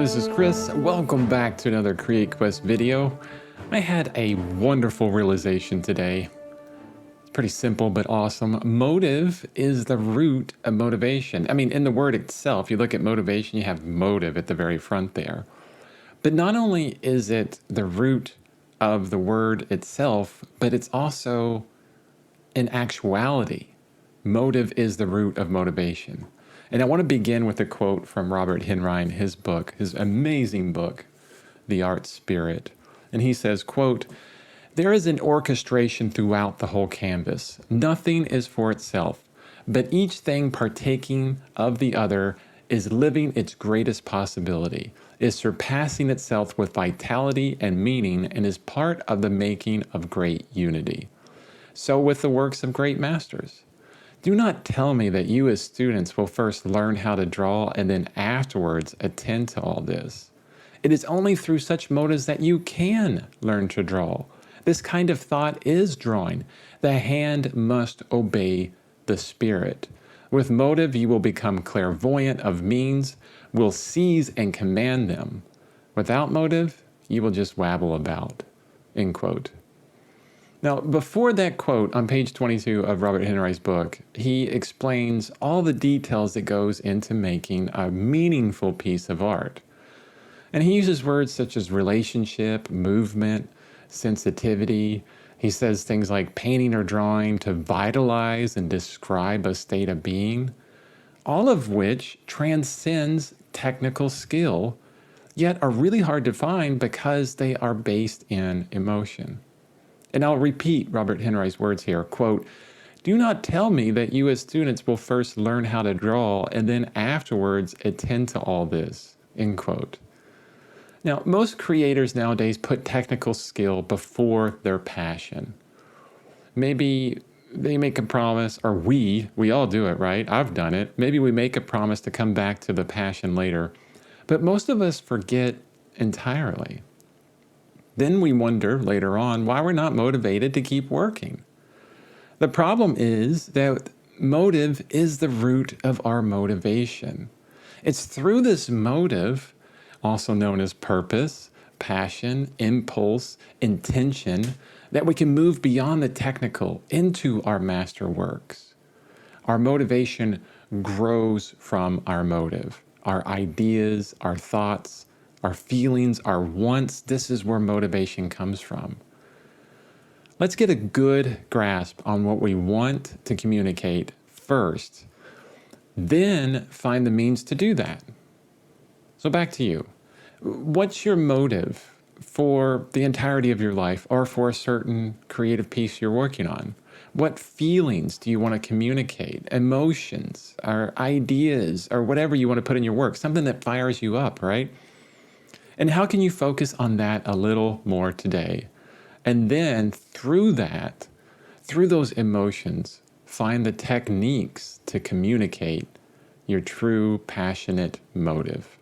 this is Chris. Welcome back to another CreateQuest video. I had a wonderful realization today. It's pretty simple but awesome. Motive is the root of motivation. I mean, in the word itself, you look at motivation, you have motive at the very front there. But not only is it the root of the word itself, but it's also an actuality. Motive is the root of motivation. And I want to begin with a quote from Robert Henrine, his book, his amazing book, The Art Spirit. And he says, quote, "There is an orchestration throughout the whole canvas. Nothing is for itself, but each thing partaking of the other is living its greatest possibility, is surpassing itself with vitality and meaning, and is part of the making of great unity. So with the works of great masters. Do not tell me that you as students will first learn how to draw and then afterwards attend to all this. It is only through such motives that you can learn to draw. This kind of thought is drawing. The hand must obey the spirit. With motive, you will become clairvoyant of means, will seize and command them. Without motive, you will just wabble about." End quote. Now, before that quote on page 22 of Robert Henri's book, he explains all the details that goes into making a meaningful piece of art. And he uses words such as relationship, movement, sensitivity. He says things like painting or drawing to vitalize and describe a state of being, all of which transcends technical skill, yet are really hard to find because they are based in emotion. And I'll repeat Robert Henri's words here, quote, "Do not tell me that you as students will first learn how to draw and then afterwards attend to all this," end quote. Now, most creators nowadays put technical skill before their passion. Maybe they make a promise, or we all do it, right? I've done it. Maybe we make a promise to come back to the passion later, but most of us forget entirely. Then we wonder later on why we're not motivated to keep working. The problem is that motive is the root of our motivation. It's through this motive, also known as purpose, passion, impulse, intention, that we can move beyond the technical into our master works. Our motivation grows from our motive, our ideas, our thoughts, our feelings, our wants. This is where motivation comes from. Let's get a good grasp on what we want to communicate first, then find the means to do that. So back to you. What's your motive for the entirety of your life or for a certain creative piece you're working on? What feelings do you want to communicate? Emotions or ideas or whatever you want to put in your work, something that fires you up, right? And how can you focus on that a little more today? And then through that, through those emotions, find the techniques to communicate your true passionate motive.